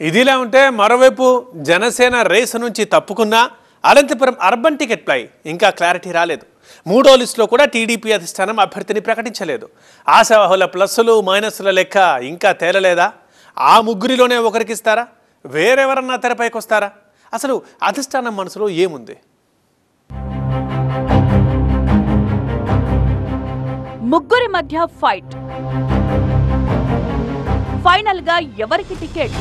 ఇదిలా ఉంటే మరోవైపు జనసేన రేసు నుంచి తప్పుకున్నా అనంతపురం అర్బన్ టికెట్పై ఇంకా క్లారిటీ రాలేదు. మూడో లిస్టులో కూడా టీడీపీ అధిష్టానం అభ్యర్థిని ప్రకటించలేదు. ఆశావాహుల ప్లస్సులు మైనస్ల లెక్క ఇంకా తేలలేదా? ఆ ముగ్గురిలోనే ఒకరికి ఇస్తారా? వేరెవరన్నా తెరపైకి వస్తారా? అసలు అధిష్టానం మనసులో ఏముంది? ముగ్గురి మధ్య ఫైట్. ఫైనల్ గా ఎవరికి టికెట్?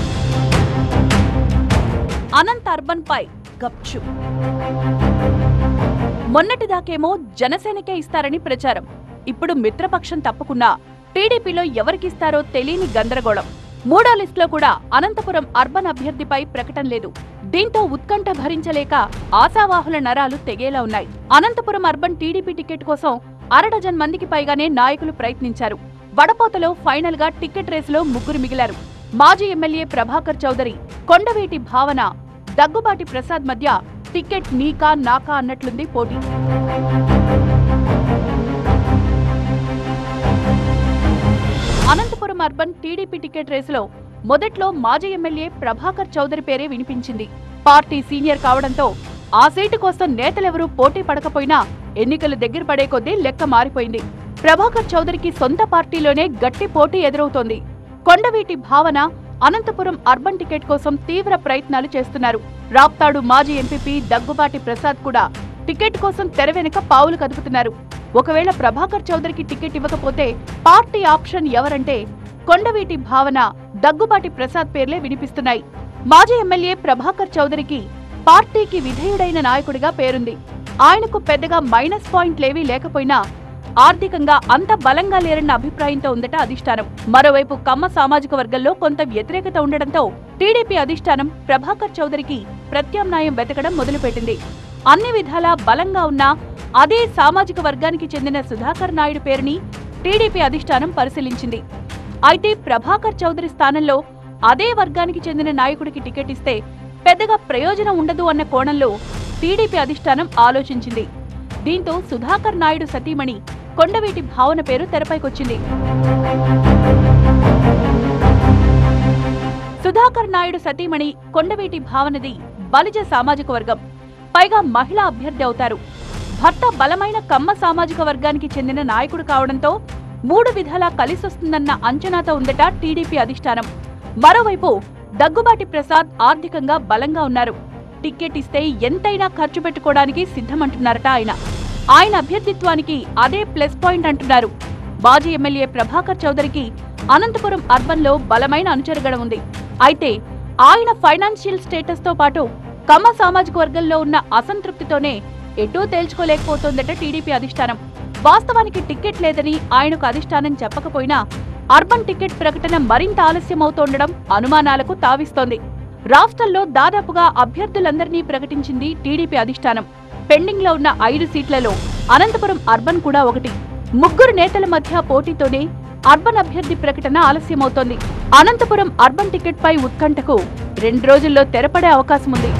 అనంత్ అర్బన్ పై గప్చు. మొన్నటిదాకేమో జనసేనకే ఇస్తారని ప్రచారం. ఇప్పుడు మిత్రపక్షం తప్పుకున్నా టీడీపీలో ఎవరికిస్తారో తెలియని గందరగోళం. మూడో లిస్టులో కూడా అనంతపురం అర్బన్ అభ్యర్థిపై ప్రకటన లేదు. దీంతో ఉత్కంఠ భరించలేక ఆశావాహుల నరాలు తెగేలా ఉన్నాయి. అనంతపురం అర్బన్ టీడీపీ టికెట్ కోసం 1/2 డజన్ మందికి పైగానే నాయకులు ప్రయత్నించారు. వడపోతలో ఫైనల్ గా టికెట్ రేసులో ముగ్గురు మిగిలారు. మాజీ ఎమ్మెల్యే ప్రభాకర్ చౌదరి, కొండవీటి భావన, దగ్గుబాటి ప్రసాద్ మధ్య టికెట్ నీకా నాకా అన్నట్లుంది పోటీ. అనంతపురం అర్బన్ టీడీపీ టికెట్ రేసులో మొదట్లో మాజీ ఎమ్మెల్యే ప్రభాకర్ చౌదరి పేరే వినిపించింది. పార్టీ సీనియర్ కావడంతో ఆ సీటు కోసం నేతలెవరూ పోటీ పడకపోయినా ఎన్నికలు దగ్గర పడే కొద్దీ లెక్క మారిపోయింది. ప్రభాకర్ చౌదరికి సొంత పార్టీలోనే గట్టి పోటీ ఎదురవుతోంది. కొండవీటి భావన అనంతపురం అర్బన్ టికెట్ కోసం తీవ్ర ప్రయత్నాలు చేస్తున్నారు. రాప్తాడు మాజీ ఎంపీపీ దగ్గుబాటి ప్రసాద్ కూడా టికెట్ కోసం తెర వెనుక పావులు కదుపుతున్నారు. ఒకవేళ ప్రభాకర్ చౌదరికి టికెట్ ఇవ్వకపోతే పార్టీ ఆప్షన్ ఎవరంటే కొండవీటి భావన, దగ్గుబాటి ప్రసాద్ పేర్లే వినిపిస్తున్నాయి. మాజీ ఎమ్మెల్యే ప్రభాకర్ చౌదరికి పార్టీకి విధేయుడైన నాయకుడిగా పేరుంది. ఆయనకు పెద్దగా మైనస్ పాయింట్లేవీ లేకపోయినా ఆర్థికంగా అంత బలంగా లేరన్న అభిప్రాయంతో ఉందట అధిష్టానం. మరోవైపు కమ్మ సామాజిక వర్గంలో కొంత వ్యతిరేకత ఉండడంతో టీడీపీ అధిష్టానం ప్రభాకర్ చౌదరికి ప్రత్యామ్నాయం వెతకడం మొదలుపెట్టింది. అన్ని విధాలా బలంగా ఉన్న అదే సామాజిక వర్గానికి చెందిన సుధాకర్ నాయుడు పేరుని టీడీపీ అధిష్టానం పరిశీలించింది. అయితే ప్రభాకర్ చౌదరి స్థానంలో అదే వర్గానికి చెందిన నాయకుడికి టికెట్ ఇస్తే పెద్దగా ప్రయోజనం ఉండదు అన్న కోణంలో టీడీపీ అధిష్టానం ఆలోచించింది. దీంతో సుధాకర్ నాయుడు సతీమణి కొండవీటి భావన పేరు తెరపైకొచ్చింది. సుధాకర్ నాయుడు సతీమణి కొండవీటి భావనది బలిజ సామాజిక వర్గం, పైగా మహిళా అభ్యర్థి అవుతారు. భర్త బలమైన కమ్మ సామాజిక వర్గానికి చెందిన నాయకుడు కావడంతో 3 విధాలా కలిసొస్తుందన్న అంచనాతో ఉందట టీడీపీ అధిష్టానం. మరోవైపు దగ్గుబాటి ప్రసాద్ ఆర్థికంగా బలంగా ఉన్నారు. టికెట్ ఇస్తే ఎంతైనా ఖర్చు పెట్టుకోవడానికి సిద్ధమంటున్నారట ఆయన అభ్యర్థిత్వానికి అదే ప్లస్ పాయింట్ అంటున్నారు. మాజీ ఎమ్మెల్యే ప్రభాకర్ చౌదరికి అనంతపురం అర్బన్ లో బలమైన అనుచరగణ ఉంది. అయితే ఆయన ఫైనాన్షియల్ స్టేటస్ తో పాటు కమ్మ సామాజిక వర్గంలో ఉన్న అసంతృప్తితోనే ఎటూ తేల్చుకోలేకపోతోందట టీడీపీ అధిష్టానం. వాస్తవానికి టికెట్ లేదని ఆయనకు అధిష్టానం చెప్పకపోయినా అర్బన్ టికెట్ ప్రకటన మరింత ఆలస్యమవుతోండడం అనుమానాలకు తావిస్తోంది. రాష్ట్రంలో దాదాపుగా అభ్యర్థులందరినీ ప్రకటించింది టీడీపీ అధిష్టానం. పెండింగ్ లో ఉన్న 5 సీట్లలో అనంతపురం అర్బన్ కూడా ఒకటి. ముగ్గురు నేతల మధ్య పోటీతోనే అర్బన్ అభ్యర్థి ప్రకటన ఆలస్యమవుతోంది. అనంతపురం అర్బన్ టికెట్ పై ఉత్కంఠకు 2 రోజుల్లో తెరపడే అవకాశం ఉంది.